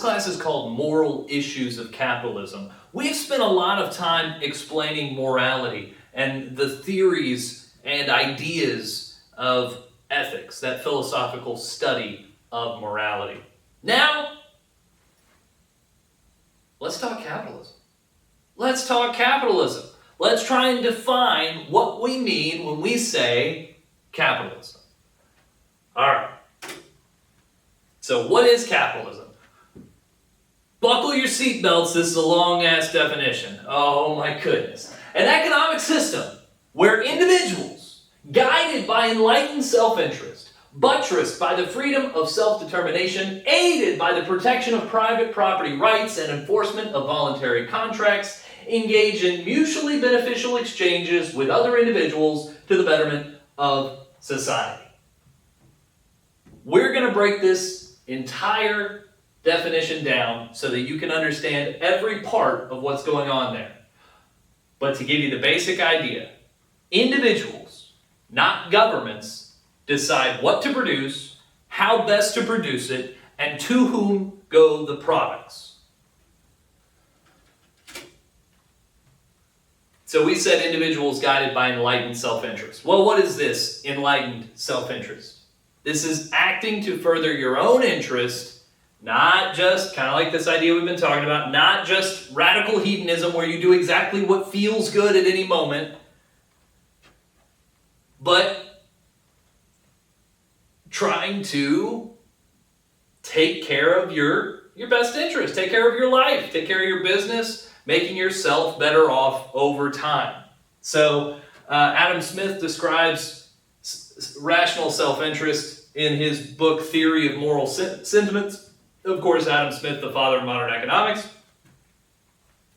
class is called Moral Issues of Capitalism. We've spent a lot of time explaining morality and the theories and ideas of ethics, that philosophical study of morality. Now, let's talk capitalism. Let's talk capitalism. Let's try and define what we mean when we say capitalism. All right. So what is capitalism? Buckle your seatbelts, this is a long-ass definition. Oh my goodness. An economic system where individuals, guided by enlightened self-interest, buttressed by the freedom of self-determination, aided by the protection of private property rights and enforcement of voluntary contracts, engage in mutually beneficial exchanges with other individuals to the betterment of society. We're going to break this entire definition down so that you can understand every part of what's going on there. But to give you the basic idea, individuals, not governments, decide what to produce, how best to produce it, and to whom go the products. So we said individuals guided by enlightened self-interest. Well, what is this enlightened self-interest? This is acting to further your own interest, not just, kind of like this idea we've been talking about, not just radical hedonism where you do exactly what feels good at any moment, but trying to take care of your best interest, take care of your life, take care of your business, making yourself better off over time. So Adam Smith describes rational self-interest in his book Theory of Moral Sentiments. Of course, Adam Smith, the father of modern economics.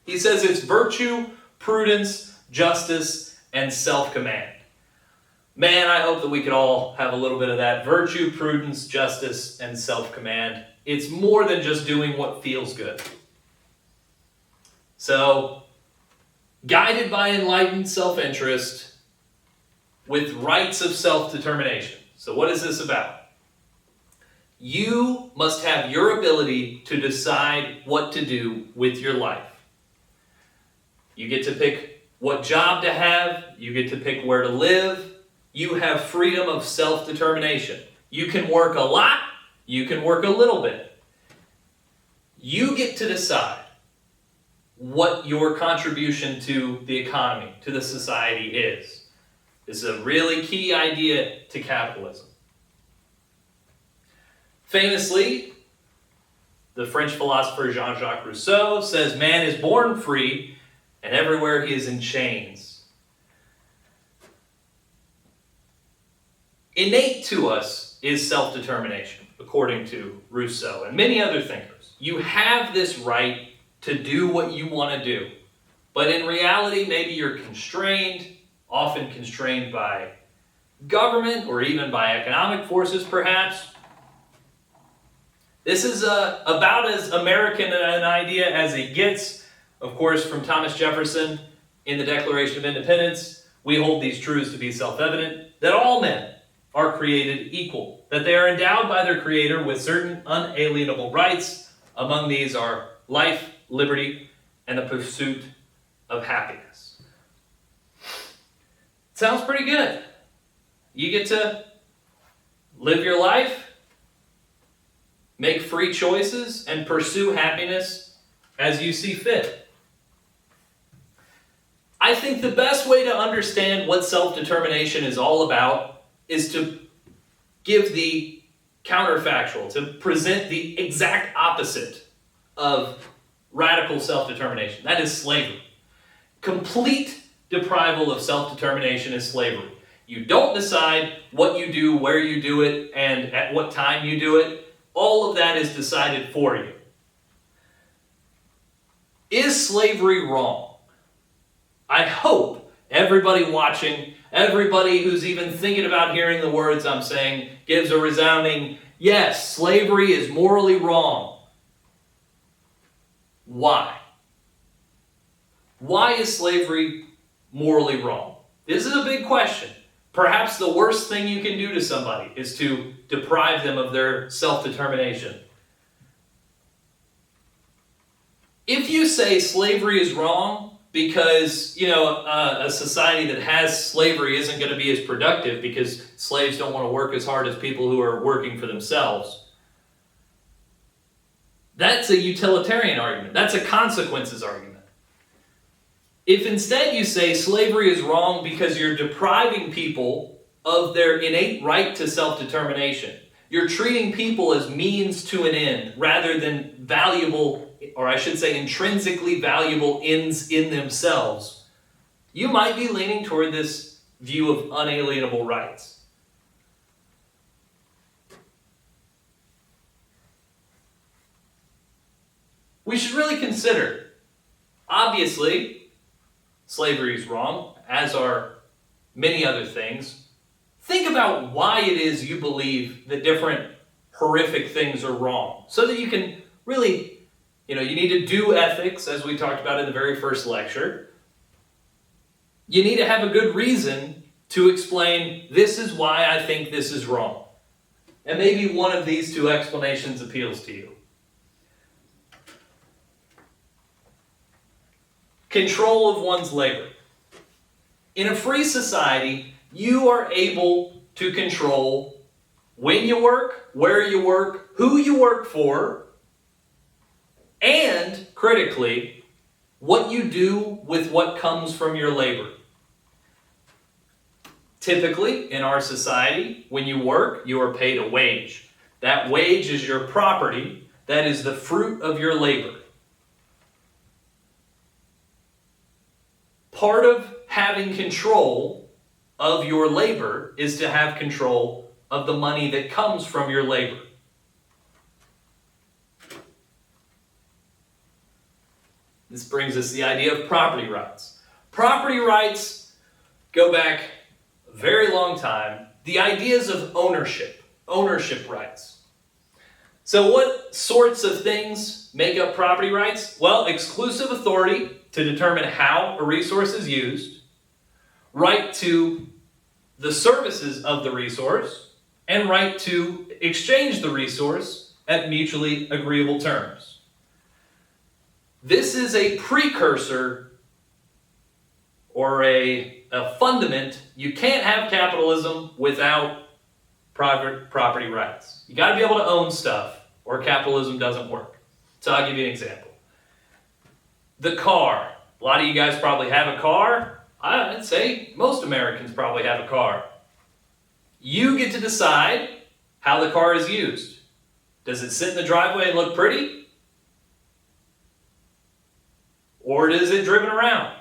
He says it's virtue, prudence, justice, and self-command. Man, I hope that we could all have a little bit of that. Virtue, prudence, justice, and self-command. It's more than just doing what feels good. So, guided by enlightened self-interest with rights of self-determination. So what is this about? You must have your ability to decide what to do with your life. You get to pick what job to have. You get to pick where to live. You have freedom of self-determination. You can work a lot. You can work a little bit. You get to decide what your contribution to the economy, to the society is. This is a really key idea to capitalism. Famously, the French philosopher Jean-Jacques Rousseau says man is born free and everywhere he is in chains. Innate to us is self-determination, according to Rousseau and many other thinkers. You have this right to do what you want to do. But in reality, maybe you're constrained, often constrained by government or even by economic forces, perhaps. This is about as American an idea as it gets. Of course, from Thomas Jefferson in the Declaration of Independence, we hold these truths to be self-evident, that all men are created equal, that they are endowed by their Creator with certain unalienable rights. Among these are life, liberty, and the pursuit of happiness. Sounds pretty good. You get to live your life, make free choices, and pursue happiness as you see fit. I think the best way to understand what self-determination is all about is to give the counterfactual, to present the exact opposite of radical self-determination. That is slavery. Complete deprival of self-determination is slavery. You don't decide what you do, where you do it, and at what time you do it. All of that is decided for you. Is slavery wrong? I hope everybody watching, everybody who's even thinking about hearing the words I'm saying, gives a resounding, yes, slavery is morally wrong. Why? Why is slavery morally wrong? This is a big question. Perhaps the worst thing you can do to somebody is to deprive them of their self-determination. If you say slavery is wrong because, a society that has slavery isn't going to be as productive because slaves don't want to work as hard as people who are working for themselves, that's a utilitarian argument. That's a consequences argument. If instead you say slavery is wrong because you're depriving people of their innate right to self-determination, you're treating people as means to an end rather than valuable, or I should say intrinsically valuable ends in themselves, you might be leaning toward this view of unalienable rights. We should really consider, obviously, slavery is wrong, as are many other things. Think about why it is you believe that different horrific things are wrong, so that you can really, you need to do ethics, as we talked about in the very first lecture. You need to have a good reason to explain, this is why I think this is wrong. And maybe one of these two explanations appeals to you. Control of one's labor. In a free society, you are able to control when you work, where you work, who you work for, and, critically, what you do with what comes from your labor. Typically, in our society, when you work, you are paid a wage. That wage is your property. That is the fruit of your labor. Part of having control of your labor is to have control of the money that comes from your labor. This brings us to the idea of property rights. Property rights go back a very long time. The ideas of ownership rights. So what sorts of things make up property rights? Well, exclusive authority to determine how a resource is used, right to the services of the resource, and right to exchange the resource at mutually agreeable terms. This is a precursor or a fundament. You can't have capitalism without private property rights. You got to be able to own stuff or capitalism doesn't work. So I'll give you an example. The car. A lot of you guys probably have a car. I'd say most Americans probably have a car. You get to decide how the car is used. Does it sit in the driveway and look pretty? Or is it driven around?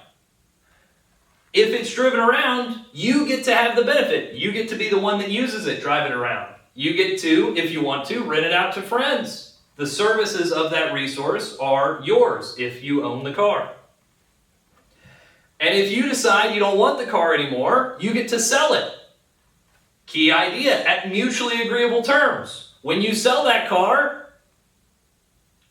If it's driven around, you get to have the benefit. You get to be the one that uses it, drive it around. You get to, if you want to, rent it out to friends. The services of that resource are yours if you own the car. And if you decide you don't want the car anymore, you get to sell it. Key idea, at mutually agreeable terms. When you sell that car,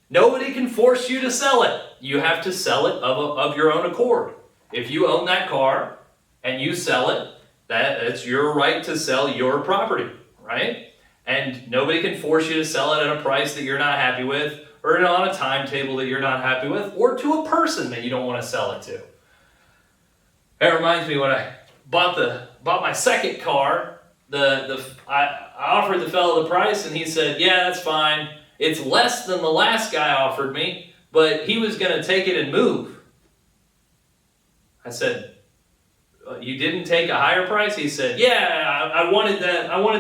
nobody can force you to sell it. You have to sell it of your own accord. If you own that car and you sell it, that's your right to sell your property, right? And nobody can force you to sell it at a price that you're not happy with, or on a timetable that you're not happy with, or to a person that you don't want to sell it to. That reminds me when I bought my second car, I offered the fellow the price and he said, yeah, that's fine. It's less than the last guy offered me, but he was going to take it and move. I said, you didn't take a higher price? He said, yeah, I wanted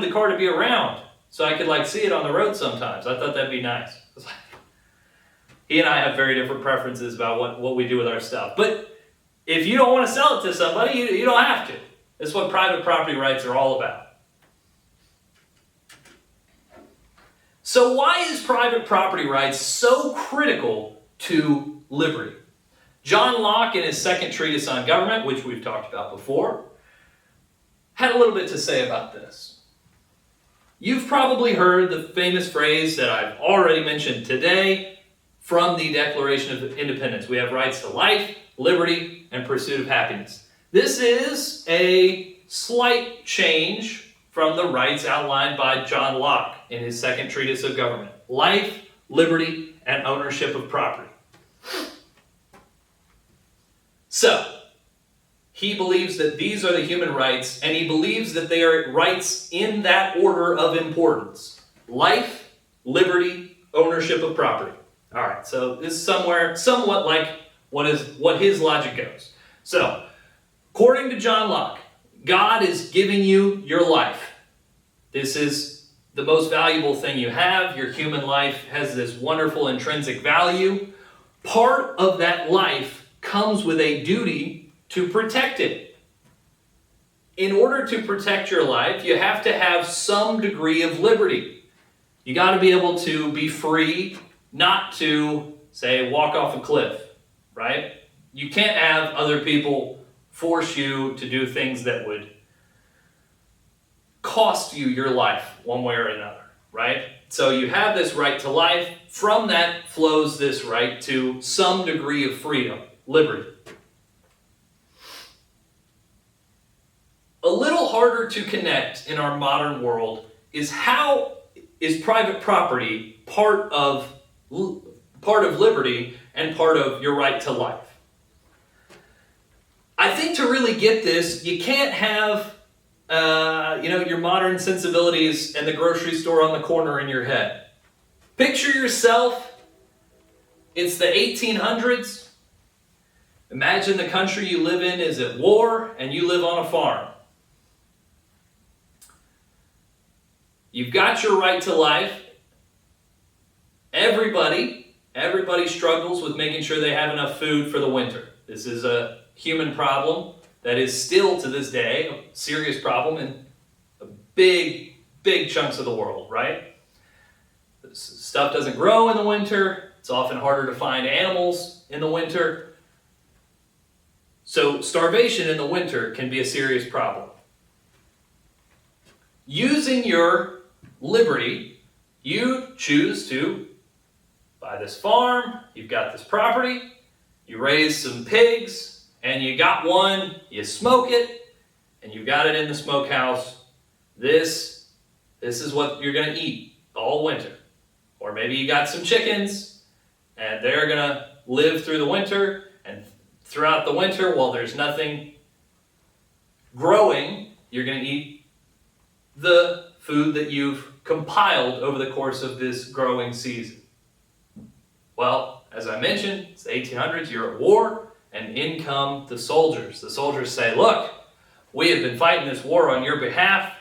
the car to be around so I could see it on the road sometimes. I thought that'd be nice. He and I have very different preferences about what we do with our stuff. But if you don't want to sell it to somebody, you don't have to. That's what private property rights are all about. So why is private property rights so critical to liberty? John Locke, in his second treatise on government, which we've talked about before, had a little bit to say about this. You've probably heard the famous phrase that I've already mentioned today from the Declaration of Independence. We have rights to life, liberty, and pursuit of happiness. This is a slight change from the rights outlined by John Locke in his second treatise of government. Life, liberty, and ownership of property. So, he believes that these are the human rights, and he believes that they are rights in that order of importance. Life, liberty, ownership of property. All right, so this is somewhat like what his logic goes. So, according to John Locke, God is giving you your life. This is the most valuable thing you have. Your human life has this wonderful intrinsic value. Part of that life comes with a duty to protect it. In order to protect your life, you have to have some degree of liberty. You got to be able to be free, not to, say, walk off a cliff, right? You can't have other people force you to do things that would cost you your life one way or another, right? So you have this right to life. From that flows this right to some degree of freedom, liberty. A little harder to connect in our modern world is how is private property part of liberty and part of your right to life. I think to really get this, you can't have your modern sensibilities and the grocery store on the corner in your head. Picture yourself, it's the 1800s. Imagine the country you live in is at war and you live on a farm. You've got your right to life. Everybody struggles with making sure they have enough food for the winter. This is a human problem that is still to this day a serious problem in big chunks of the world, right? Stuff doesn't grow in the winter. It's often harder to find animals in the winter. So starvation in the winter can be a serious problem. Using your liberty, you choose to buy this farm, you've got this property, you raise some pigs, and you got one, you smoke it, and you got it in the smokehouse. This is what you're going to eat all winter. Or maybe you got some chickens, and they're going to live through the winter, and throughout the winter, while there's nothing growing, you're going to eat the food that you've compiled over the course of this growing season. Well, as I mentioned, it's the 1800s, you're at war, and in come the soldiers. The soldiers say, look, we have been fighting this war on your behalf,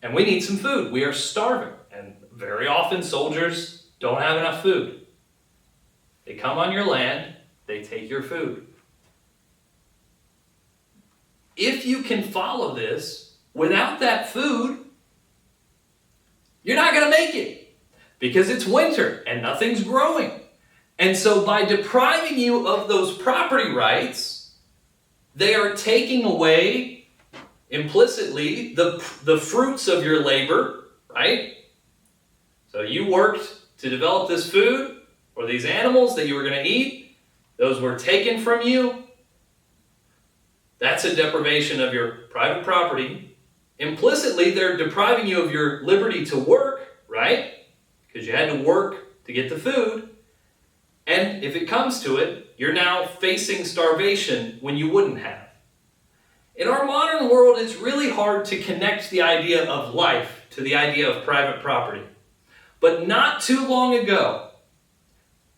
and we need some food. We are starving. And very often soldiers don't have enough food. They come on your land, they take your food. If you can follow this, without that food, you're not going to make it because it's winter and nothing's growing. And so by depriving you of those property rights, they are taking away implicitly the fruits of your labor, right? So you worked to develop this food or these animals that you were going to eat. Those were taken from you. That's a deprivation of your private property. Implicitly, they're depriving you of your liberty to work, right? Because you had to work to get the food. And if it comes to it, you're now facing starvation when you wouldn't have. In our modern world, it's really hard to connect the idea of life to the idea of private property. But not too long ago,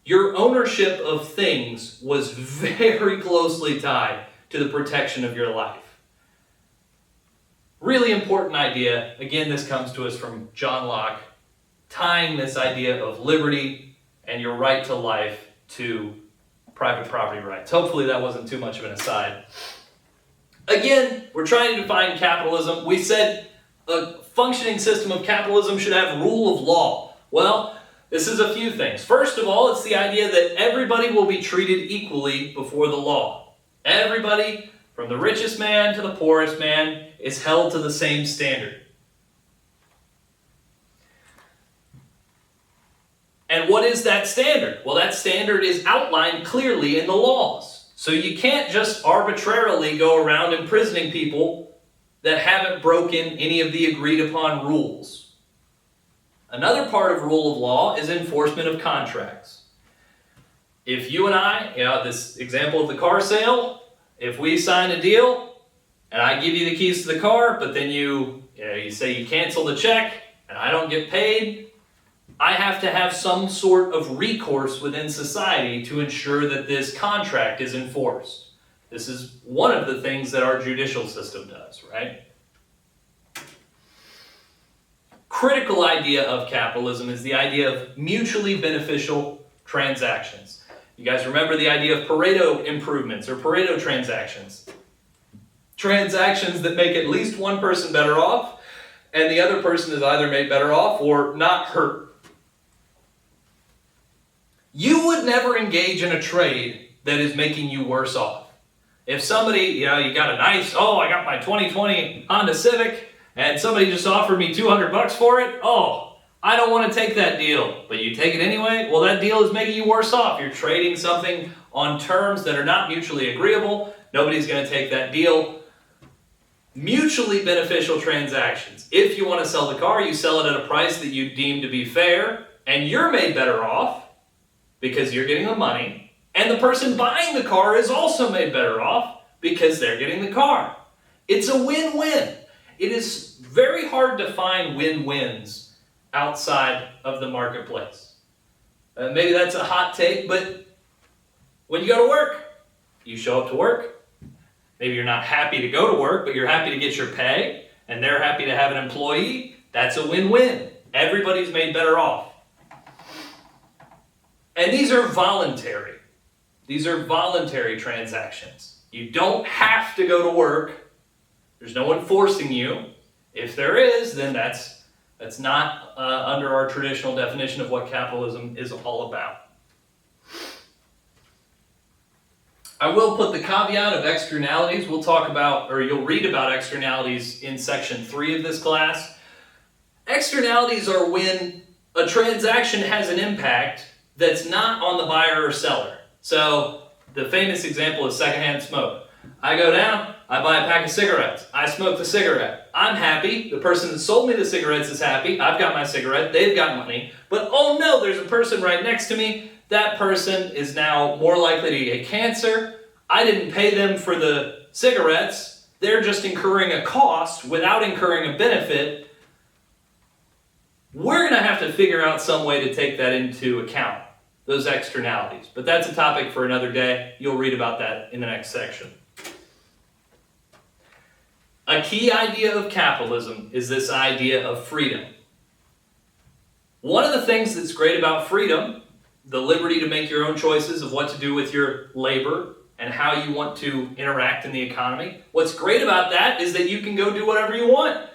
your ownership of things was very closely tied to the protection of your life. Really important idea. Again, this comes to us from John Locke, tying this idea of liberty and your right to life to private property rights. Hopefully that wasn't too much of an aside. Again, we're trying to define capitalism. We said a functioning system of capitalism should have rule of law. Well, this is a few things. First of all, it's the idea that everybody will be treated equally before the law. Everybody, from the richest man to the poorest man, is held to the same standard. And what is that standard? Well, that standard is outlined clearly in the laws. So you can't just arbitrarily go around imprisoning people that haven't broken any of the agreed upon rules. Another part of rule of law is enforcement of contracts. If you and I, this example of the car sale, if we sign a deal and I give you the keys to the car, but then you say you cancel the check and I don't get paid, I have to have some sort of recourse within society to ensure that this contract is enforced. This is one of the things that our judicial system does, right? Critical idea of capitalism is the idea of mutually beneficial transactions. You guys remember the idea of Pareto improvements or Pareto transactions? Transactions that make at least one person better off and the other person is either made better off or not hurt. You would never engage in a trade that is making you worse off. If somebody, you got a nice, I got my 2020 Honda Civic, and somebody just offered me $200 for it, I don't want to take that deal, but you take it anyway, well, that deal is making you worse off. You're trading something on terms that are not mutually agreeable. Nobody's going to take that deal. Mutually beneficial transactions. If you want to sell the car, you sell it at a price that you deem to be fair, and you're made better off because you're getting the money, and the person buying the car is also made better off because they're getting the car. It's a win-win. It is very hard to find win-wins outside of the marketplace. Maybe that's a hot take, but when you go to work, you show up to work. Maybe you're not happy to go to work, but you're happy to get your pay, and they're happy to have an employee. That's a win-win. Everybody's made better off. And these are voluntary. These are voluntary transactions. You don't have to go to work. There's no one forcing you. If there is, then that's not under our traditional definition of what capitalism is all about. I will put the caveat of externalities. We'll talk about, or you'll read about externalities in section 3 of this class. Externalities are when a transaction has an impact that's not on the buyer or seller. So the famous example is secondhand smoke. I go down, I buy a pack of cigarettes. I smoke the cigarette. I'm happy. The person that sold me the cigarettes is happy. I've got my cigarette. They've got money. But oh no, there's a person right next to me. That person is now more likely to get cancer. I didn't pay them for the cigarettes. They're just incurring a cost without incurring a benefit. We're going to have to figure out some way to take that into account, those externalities. But that's a topic for another day. You'll read about that in the next section. A key idea of capitalism is this idea of freedom. One of the things that's great about freedom, the liberty to make your own choices of what to do with your labor and how you want to interact in the economy. What's great about that is that you can go do whatever you want.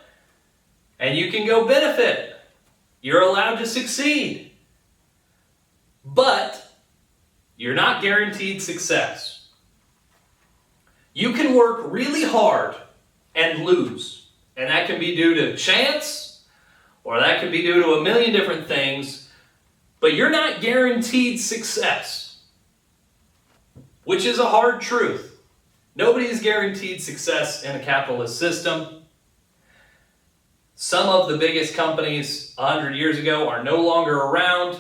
And you can go benefit. You're allowed to succeed. But you're not guaranteed success. You can work really hard and lose. And that can be due to chance, or that could be due to a million different things. But you're not guaranteed success, which is a hard truth. Nobody is guaranteed success in a capitalist system. Some of the biggest companies 100 years ago are no longer around.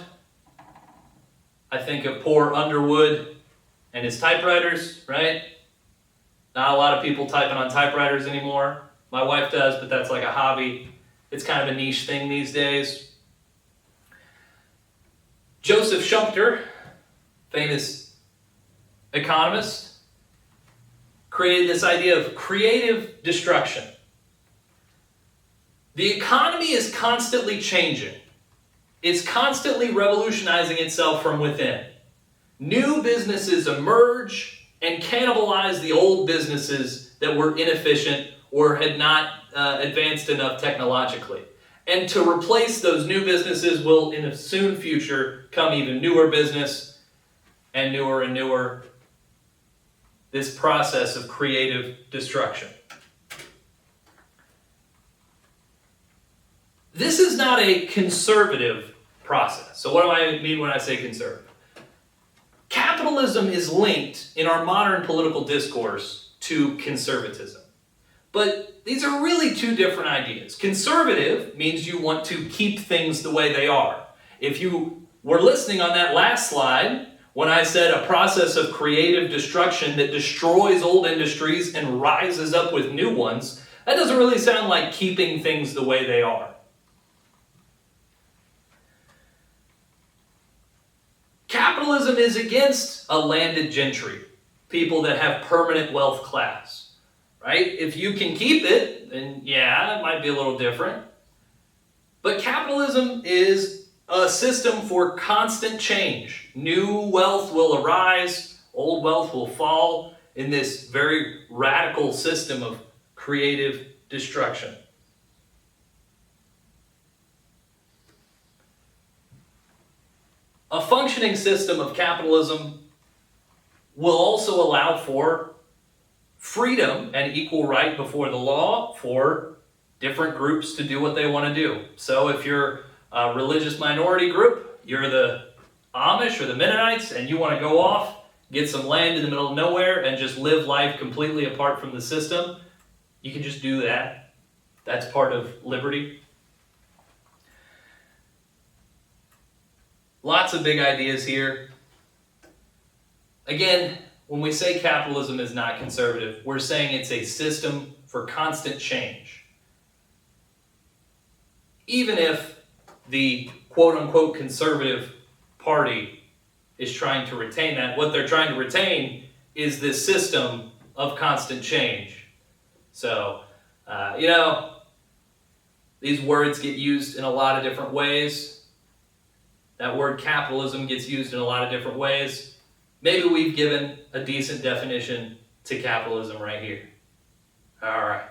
I think of poor Underwood and his typewriters, right? Not a lot of people typing on typewriters anymore. My wife does, but that's like a hobby. It's kind of a niche thing these days. Joseph Schumpeter, famous economist, created this idea of creative destruction. The economy is constantly changing. It's constantly revolutionizing itself from within. New businesses emerge and cannibalize the old businesses that were inefficient or had not advanced enough technologically. And to replace those new businesses will, in a soon future, come even newer business and newer. This process of creative destruction. This is not a conservative process. So what do I mean when I say conservative? Capitalism is linked in our modern political discourse to conservatism. But these are really two different ideas. Conservative means you want to keep things the way they are. If you were listening on that last slide, When I said a process of creative destruction that destroys old industries and rises up with new ones, that doesn't really sound like keeping things the way they are. Capitalism is against a landed gentry, people that have permanent wealth class, right? If you can keep it, then yeah, it might be a little different. But capitalism is a system for constant change. New wealth will arise, old wealth will fall in this very radical system of creative destruction. A functioning system of capitalism will also allow for freedom and equal right before the law for different groups to do what they want to do. So if you're a religious minority group, you're the Amish or the Mennonites, and you want to go off, get some land in the middle of nowhere, and just live life completely apart from the system, you can just do that. That's part of liberty. Lots of big ideas here. Again, when we say capitalism is not conservative, we're saying it's a system for constant change. Even if the quote-unquote conservative party is trying to retain that, what they're trying to retain is this system of constant change. So, these words get used in a lot of different ways. That word capitalism gets used in a lot of different ways. Maybe we've given a decent definition to capitalism right here. All right.